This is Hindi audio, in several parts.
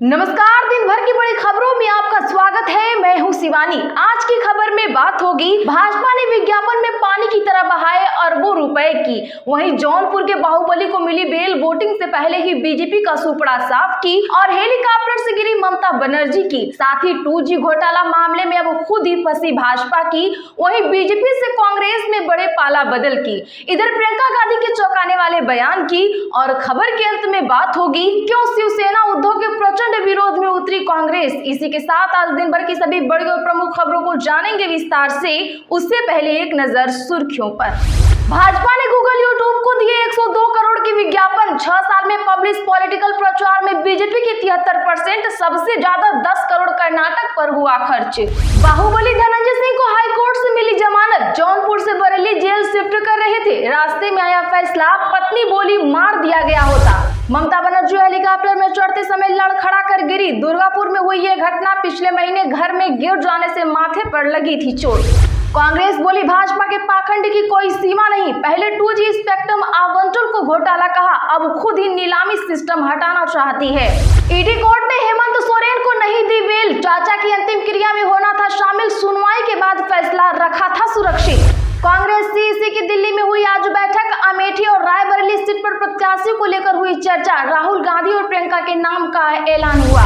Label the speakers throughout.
Speaker 1: नमस्कार, दिन भर की बड़ी खबरों में आपका स्वागत है। मैं हूं शिवानी। आज की खबर में बात होगी भाजपा ने विज्ञापन में पानी की तरह बहाए अरबों रुपए की। वहीं जौनपुर के बाहुबली को मिली बेल वोटिंग से पहले ही बीजेपी का सुपड़ा साफ की और हेलीकॉप्टर से गिरी ममता बनर्जी की। साथ ही 2G घोटाला मामले में अब खुद ही फंसी भाजपा की। वहीं बीजेपी से कांग्रेस में बड़े पाला बदल की। इधर प्रियंका गांधी के चौंकाने वाले बयान की और खबर के अंत में बात होगी क्यों शिवसेना उद्धव के प्रचंड विरोध में उतरी कांग्रेस। इसी के साथ आज दिन भर की सभी बड़ी और प्रमुख खबरों को जानेंगे विस्तार से। उससे पहले एक नजर सुर्खियों पर। भाजपा ने गूगल यूट्यूब को दिए 102 करोड़ की विज्ञापन। 6 साल में पब्लिश पॉलिटिकल प्रचार में बीजेपी की 73%, सबसे ज्यादा 10 करोड़ कर्नाटक पर हुआ खर्च। बाहुबली धनंजय सिंह को हाई कोर्ट से मिली जमानत। जौनपुर से बरेली जेल शिफ्ट कर रहे थे, रास्ते में आया फैसला। पत्नी बोली मार दिया गया होता। ममता बनर्जी हेलीकॉप्टर में चढ़ते समय लड़खड़ा कर गिरी। दुर्गापुर में हुई यह घटना पिछले महीने घर में गिर जाने से माथे पर लगी थी चोट। कांग्रेस बोली भाजपा के पाखंड की कोई सीमा नहीं। पहले 2G स्पेक्ट्रम आवंटन को घोटाला कहा, अब खुद ही नीलामी सिस्टम हटाना चाहती है। ईडी कोर्ट ने हेमंत सोरेन को नहीं दी बेल। चाचा की अंतिम क्रिया में होना था शामिल, सुनवाई के बाद फैसला रखा था सुरक्षित। कांग्रेस सीईसी की दिल्ली में हुई आज बैठक। अमेठी और रायबरेली सीट पर प्रत्याशियों को लेकर हुई चर्चा। राहुल गांधी और प्रियंका के नाम का ऐलान हुआ।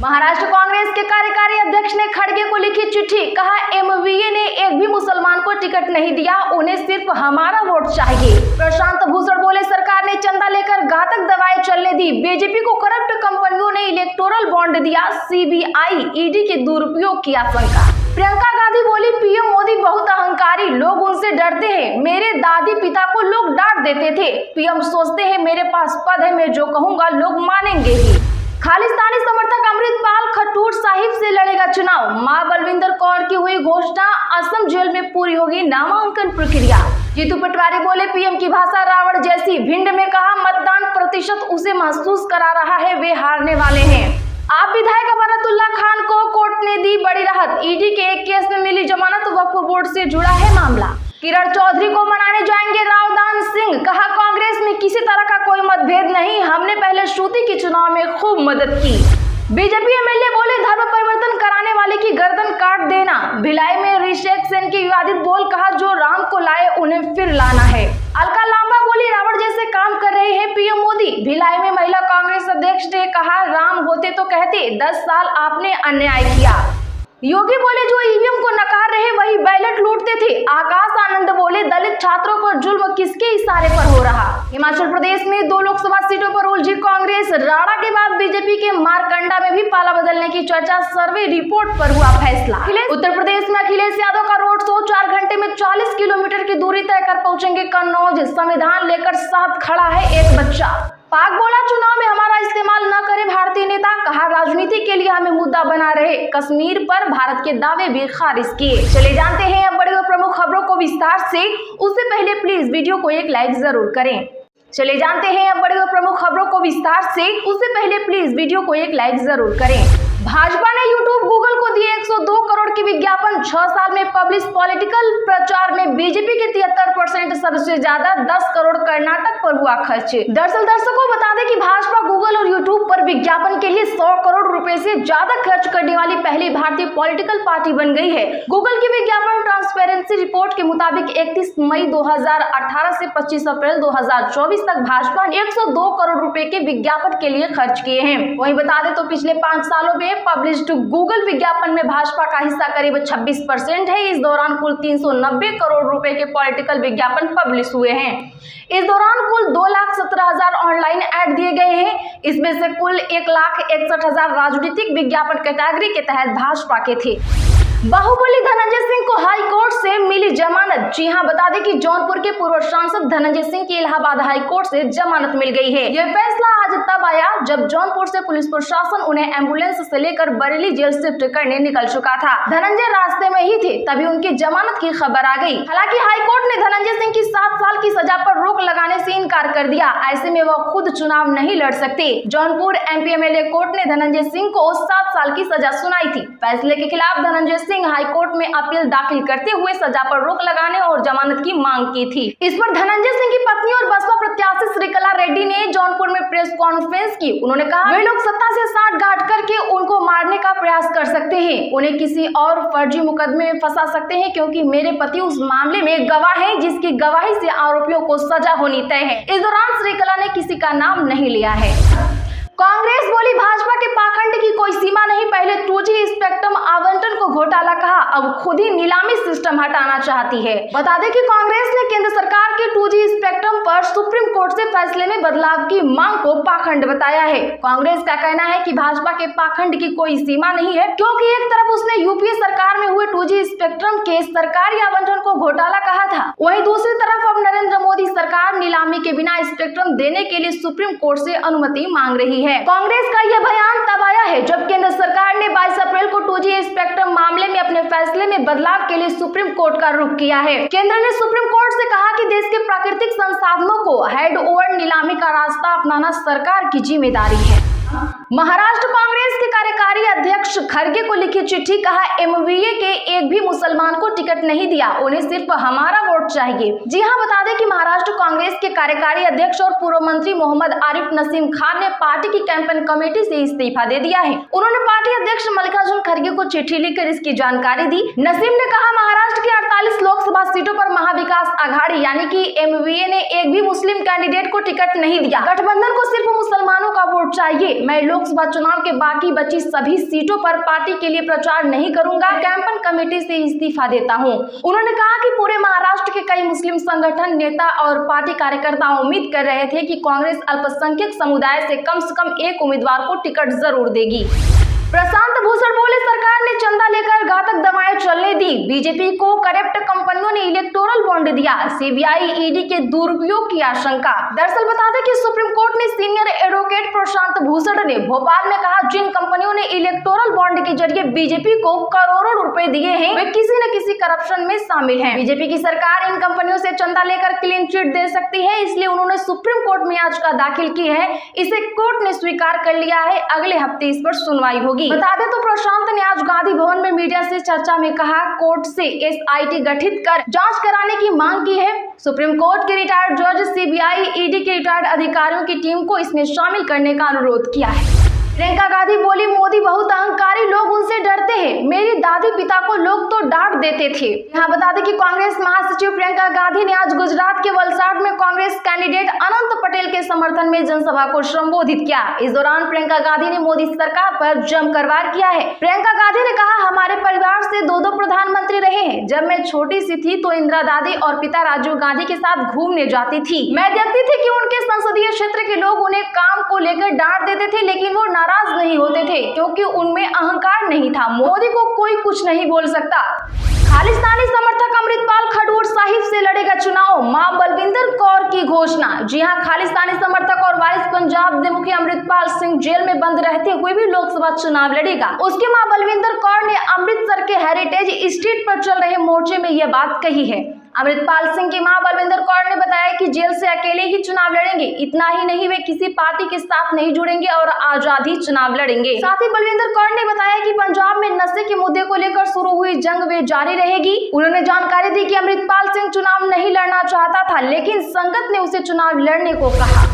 Speaker 1: महाराष्ट्र कांग्रेस के कार्यकारी अध्यक्ष ने खड़गे को लिखी चिट्ठी, कहा MVA ने एक भी मुसलमान को टिकट नहीं दिया, उन्हें सिर्फ हमारा वोट चाहिए। प्रशांत भूषण बोले सरकार ने चंदा लेकर घातक दवाएं चलने दी। बीजेपी को करप्ट कंपनियों ने इलेक्टोरल बॉन्ड दिया। CBI ईडी के दुरुपयोग की आशंका। प्रियंका गांधी बोली पीएम मोदी बहुत अहंकारी, लोग उनसे डरते हैं। मेरे दादी पिता को लोग डांट देते थे। पीएम सोचते हैं मेरे पास पद है, मैं जो कहूंगा लोग मानेंगे ही। खालिस्तानी समर्थक अमृतपाल खट्टूर साहिब से लड़ेगा चुनाव। मां बलविंदर कौर की हुई घोषणा, असम जेल में पूरी होगी नामांकन प्रक्रिया। जीतू पटवारी बोले पीएम की भाषा रावण जैसी। भिंड में कहा मतदान प्रतिशत उसे महसूस करा रहा है, वे हारने वाले हैं। आप विधायक बरतुल्ला खान को कोर्ट ने दी बड़ी राहत। ईडी के एक केस में मिली जमानत, वक्फ बोर्ड से जुड़ा है मामला। किरण चौधरी को मनाने जाएंगे रावदान सिंह, कहा कांग्रेस में किसी तरह का कोई मतभेद नहीं, हमने पहले श्रुति के चुनाव में खूब मदद की। बीजेपी एमएलए बोले धर्म परिवर्तन कराने वाले की गर्दन काट देना। भिलाई में ऋषिकेश सेन की विवादित बोल, कहा जो राम को लाए उन्हें फिर लाना है। अलका लांबा बोली रावण जैसे काम कर रहे हैं पीएम मोदी। भिलाई में महिला कांग्रेस अध्यक्ष ने कहा राम होते तो कहते 10 साल आपने अन्याय किया। योगी बोले जो ईवीएम को नकार रहे वही बैलेट लूटते थे। आकाश आनंद बोले दलित छात्रों पर जुल्म किसके इशारे पर हो रहा। हिमाचल प्रदेश में 2 लोकसभा सीटों पर उलझी कांग्रेस। राणा के बाद बीजेपी के मारकंडा में भी पाला बदलने की चर्चा, सर्वे रिपोर्ट पर हुआ फैसला। उत्तर प्रदेश में अखिलेश यादव का रोड शो, 4 घंटे में 40 किलोमीटर की दूरी तय कर पहुंचेंगे कन्नौज। संविधान लेकर साथ खड़ा है एक बच्चा। पाक बोला चुनाव में हमारा इस्तेमाल न करे भारतीय नेता, कहा राजनीति के लिए हमें मुद्दा बना रहे। कश्मीर पर भारत के दावे भी खारिज किए। चले जानते हैं अब बड़ी और प्रमुख खबरों को विस्तार से। उससे पहले प्लीज वीडियो को एक लाइक जरूर करें। चले जानते हैं अब बड़ी और प्रमुख खबरों को विस्तार से। उससे पहले प्लीज वीडियो को एक लाइक जरूर करें। भाजपा ने यूट्यूब गूगल को दिए 102 करोड़ की विज्ञापन। 6 साल में पब्लिश पॉलिटिकल प्रचार में बीजेपी के 73%, सबसे ज्यादा 10 करोड़ कर्नाटक पर हुआ खर्च। दरअसल दर्शकों बता दें कि भाजपा गूगल और यूट्यूब पर विज्ञापन के लिए 100 करोड़ रुपए से ज्यादा खर्च करने वाली पहली भारतीय पॉलिटिकल पार्टी बन गई है। गूगल की विज्ञापन ट्रांसपेरेंसी रिपोर्ट के मुताबिक 31 मई 2018 से 25 अप्रैल 2024 तक भाजपा ने 102 करोड़ रुपए के विज्ञापन के लिए खर्च किए हैं। वहीं बता दें तो पिछले 5 सालों में पब्लिश्ड गूगल विज्ञापन में भाजपा का हिस्सा करीब 26% है। इस दौरान कुल 390 करोड़ रुपए के पॉलिटिकल विज्ञापन पब्लिश हुए हैं। इस दौरान कुल 2,17,000 ऑनलाइन ऐड दिए गए हैं। इसमें से कुल 1,61,000 राजनीतिक विज्ञापन कैटेगरी के तहत भाजपा के थे। बाहुबली धनंजय सिंह को हाई कोर्ट से मिली जमानत। जी हां, बता दें कि जौनपुर के पूर्व सांसद धनंजय सिंह की इलाहाबाद हाई कोर्ट से जमानत मिल गई है। यह फैसला आज तब आया जब जौनपुर से पुलिस प्रशासन उन्हें एम्बुलेंस से लेकर बरेली जेल शिफ्ट करने निकल चुका था। धनंजय रास्ते में ही थे, तभी उनकी जमानत की खबर आ गई। हालांकि हाई कोर्ट ने धनंजय सिंह की 7 साल की सजा पर रोक लगाने से इनकार कर दिया। ऐसे में वह खुद चुनाव नहीं लड़ सकते। जौनपुर MP MLA कोर्ट ने धनंजय सिंह को 7 साल की सजा सुनाई थी। फैसले के खिलाफ धनंजय सिंह हाई कोर्ट में अपील दाखिल करते हुए सजा पर रोक लगाने और जमानत की मांग की थी। इस पर धनंजय सिंह की पत्नी और बसपा प्रत्याशी श्रीकला रेड्डी ने जौनपुर में प्रेस कॉन्फ्रेंस की। उन्होंने कहा वे लोग सत्ता से साठगांठ कर सकते हैं, उन्हें किसी और फर्जी मुकदमे में फंसा सकते हैं, क्योंकि मेरे पति उस मामले में गवाह हैं जिसकी गवाही से आरोपियों को सजा होनी तय है। इस दौरान श्री कला ने किसी का नाम नहीं लिया है। कांग्रेस बोली भाजपा के पाखंड की कोई सीमा नहीं, पहले 2G स्पेक्ट्रम आवंटन को घोटाला कहा, अब खुद ही नीलामी सिस्टम हटाना चाहती है। बता दें कि कांग्रेस ने केंद्र सरकार के 2G स्पेक्ट्रम पर सुप्रीम कोर्ट से फैसले में बदलाव की मांग को पाखंड बताया है। कांग्रेस का कहना है कि भाजपा के पाखंड की कोई सीमा नहीं है, क्योंकि एक तरफ उसने यूपीए सरकार में हुए 2G स्पेक्ट्रम के सरकारी आवंटन को घोटाला कहा था, वहीं दूसरी तरफ अब नरेंद्र मोदी सरकार नीलामी के बिना स्पेक्ट्रम देने के लिए सुप्रीम कोर्ट से अनुमति मांग रही है। कांग्रेस का यह बयान तब आया है जब केंद्र सरकार ने 22 अप्रैल को 2G स्पेक्ट्रम मामले में अपने फैसले में बदलाव के लिए सुप्रीम कोर्ट का रुख किया है। केंद्र ने सुप्रीम कोर्ट से कहा कि देश के प्राकृतिक संसाधनों को हैंड ओवर नीलामी का रास्ता अपनाना सरकार की जिम्मेदारी है। महाराष्ट्र कांग्रेस के कार्यकारी अध्यक्ष खड़गे को लिखी चिट्ठी, कहा MVA के एक भी मुसलमान को टिकट नहीं दिया, उन्हें सिर्फ हमारा वोट चाहिए। जी हां, बता दें कि महाराष्ट्र कांग्रेस के कार्यकारी अध्यक्ष और पूर्व मंत्री मोहम्मद आरिफ नसीम खान ने पार्टी की कैंपेन कमेटी से इस्तीफा दे दिया है। उन्होंने पार्टी अध्यक्ष मल्लिकार्जुन खड़गे को चिट्ठी लिखकर इसकी जानकारी दी। नसीम ने कहा, महाराष्ट्र की 48 लोकसभा सीटों पर महाविकास आघाड़ी यानी कि MVA ने एक भी मुस्लिम कैंडिडेट को टिकट नहीं दिया। गठबंधन को सिर्फ मुसलमानों का वोट चाहिए। मैं लोकसभा चुनाव के बाकी बची सभी सीटों पर पार्टी के लिए प्रचार नहीं करूंगा, कैंपेन कमेटी से इस्तीफा देता हूं। उन्होंने कहा कि पूरे महाराष्ट्र के कई मुस्लिम संगठन, नेता और पार्टी कार्यकर्ता उम्मीद कर रहे थे कि कांग्रेस अल्पसंख्यक समुदाय से कम एक उम्मीदवार को टिकट जरूर देगी। प्रशांत भूषण बोले, सरकार ने चंदा लेकर घातक दवाएं चलने दी, बीजेपी को करप्ट कंपनियों ने इलेक्टोरल बॉन्ड दिया, CBI ED के दुरुपयोग की आशंका। दरअसल बता दें कि सुप्रीम कोर्ट ने सीनियर एडवोकेट प्रशांत भूषण ने भोपाल में कहा, जिन कंपनियों ने इलेक्टोरल बॉन्ड के जरिए बीजेपी को करोड़ों रुपए दिए हैं, वे किसी न किसी करप्शन में शामिल हैं। बीजेपी की सरकार इन कंपनियों से चंदा लेकर क्लीन चिट दे सकती है, इसलिए उन्होंने सुप्रीम कोर्ट में याचिका दाखिल की है। इसे कोर्ट ने स्वीकार कर लिया है, अगले हफ्ते इस पर सुनवाई होगी। बता दें तो प्रशांत ने आज गांधी भवन में मीडिया से चर्चा में कहा, कोर्ट से SIT गठित कर जांच कराने की मांग की है। सुप्रीम कोर्ट के रिटायर्ड जज, CBI ED के रिटायर्ड अधिकारियों की टीम को इसमें शामिल करने का अनुरोध किया है। प्रियंका गांधी बोली, मोदी बहुत अहंकारी, लोग उनसे डरते हैं, मेरी दादी पिता को लोग तो डांट देते थे। यहाँ बता दें कि कांग्रेस महासचिव प्रियंका गांधी ने आज गुजरात के वलसाड में कांग्रेस कैंडिडेट अनंत पटेल के समर्थन में जनसभा को संबोधित किया। इस दौरान प्रियंका गांधी ने मोदी सरकार पर जमकर वार किया है। प्रियंका गांधी ने कहा, हमारे परिवार से दो प्रधानमंत्री रहे हैं। जब मैं छोटी सी थी तो इंदिरा दादी और पिता राजीव गांधी के साथ घूमने जाती थी। मैं देखती थी कि उनके संसदीय क्षेत्र के लोग उन्हें काम को लेकर डांट देते थे, लेकिन वो नाराज नहीं होते थे क्योंकि उनमें अहंकार नहीं था। मोदी को कोई कुछ नहीं बोल सकता। खालिस्तानी समर्थक अमृतपाल खडूर साहिब से लड़ेगा चुनाव, मां बलविंदर कौर की घोषणा। जी हां, खालिस्तानी समर्थक और वारिस पंजाब के मुखिया अमृतपाल सिंह जेल में बंद रहते हुए भी लोकसभा चुनाव लड़ेगा। उसकी मां बलविंदर कौर ने अमृतसर के हेरिटेज स्ट्रीट पर चल रहे मोर्चे में यह बात कही है। अमृतपाल सिंह की मां बलविंदर कौर ने बताया कि जेल से अकेले ही चुनाव लड़ेंगे। इतना ही नहीं, वे किसी पार्टी के साथ नहीं जुड़ेंगे और आजादी चुनाव लड़ेंगे। साथ ही बलविंदर कौर ने बताया कि पंजाब में नशे के मुद्दे को लेकर शुरू हुई जंग वे जारी रहेगी। उन्होंने जानकारी दी कि अमृतपाल सिंह चुनाव नहीं लड़ना चाहता था, लेकिन संगत ने उसे चुनाव लड़ने को कहा।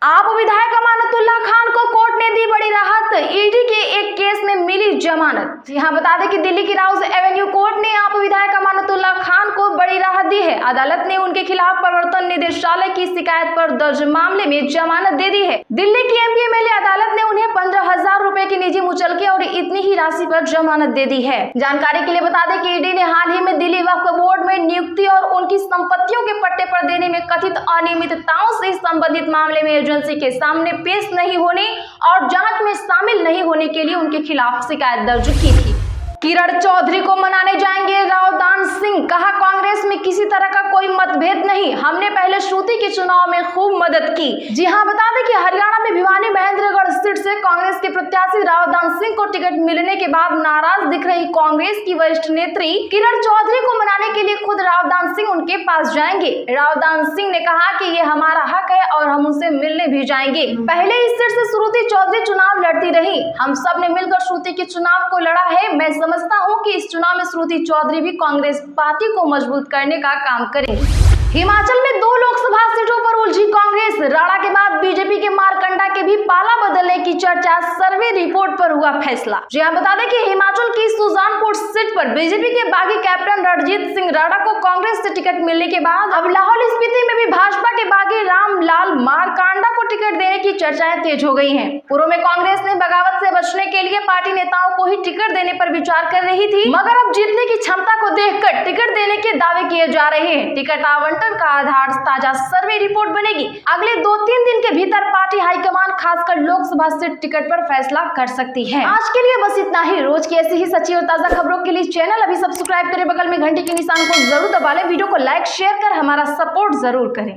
Speaker 1: आप विधायक अमानतुल्लाह खान को कोर्ट ने दी बड़ी राहत, ED के एक केस में मिली जमानत। यहाँ बता दें कि दिल्ली की राउज एवेन्यू कोर्ट ने आप विधायक अमानतुल्लाह खान को बड़ी राहत दी है। अदालत ने उनके खिलाफ प्रवर्तन निदेशालय की शिकायत पर दर्ज मामले में जमानत दे दी है। दिल्ली की MP MLA अदालत ने उन्हें 15,000 रुपए की निजी मुचलके और इतनी ही राशि पर जमानत दे दी है। जानकारी के लिए बता दें कि ED ने हाल ही में दिल्ली वक्फ बोर्ड में नियुक्ति और उनकी संपत्तियों के पट्टे पर देने में कथित अनियमितताओं से संबंधित मामले में एजेंसी के सामने पेश नहीं होने और जांच में शामिल नहीं होने के लिए उनके खिलाफ शिकायत दर्ज की थी। किरण चौधरी को मनाने जाएंगे रावदान सिंह, कहा कांग्रेस में किसी तरह का कोई मतभेद नहीं, हमने पहले श्रुति के चुनाव में खूब मदद की। जी हां, बता दें कि हरियाणा में भिवानी महेंद्रगढ़ सीट से कांग्रेस के प्रत्याशी रावदान सिंह को टिकट मिलने के बाद नाराज दिख रही कांग्रेस की वरिष्ठ नेत्री किरण चौधरी को मनाने के लिए खुद रावदान सिंह उनके पास जाएंगे। रावदान सिंह ने कहा कि ये हमारा हक है और हम उनसे मिलने भी जाएंगे। पहले इस सीट से श्रुति चौधरी चुनाव लड़ती रही, हम सब ने मिलकर श्रुति के चुनाव को लड़ा है। मैं समझता हूं कि इस चुनाव में श्रुति चौधरी भी कांग्रेस पार्टी को मजबूत करने का काम करेंगी। हिमाचल में 2 लोकसभा सीटों पर उलझी कांग्रेस। राणा के बाद बीजेपी के मारकंडा के भी पाला बदलने की चर्चा। सर्वे रिपोर्ट पर हुआ फैसला। जी हां, बता दें कि हिमाचल की सुजानपुर सीट पर बीजेपी के बागी कैप्टन रणजीत सिंह राणा को कांग्रेस से टिकट मिलने के बाद अब लाहौल स्पीति में भी भाजपा के बागी रामलाल मारकंडा को टिकट देने की चर्चाएं तेज हो गई हैं। पूर्व में कांग्रेस ने बगावत से बचने के लिए पार्टी नेताओं को ही टिकट देने पर विचार कर रही थी, मगर अब जीतने की क्षमता को देखकर टिकट देने के दावे किए जा रहे हैं। टिकट आवंटन का आधार ताजा सर्वे रिपोर्ट बनेगी। अगले 2-3 दिन के भीतर पार्टी हाईकमान खासकर लोकसभा सीट टिकट पर फैसला कर सकती है। आज के लिए बस इतना ही। रोज की ऐसी ही सच्ची और ताजा खबरों के लिए चैनल अभी सब्सक्राइब करें, बगल में घंटी के निशान को जरूर दबा लें, वीडियो को लाइक शेयर कर हमारा सपोर्ट जरूर करें।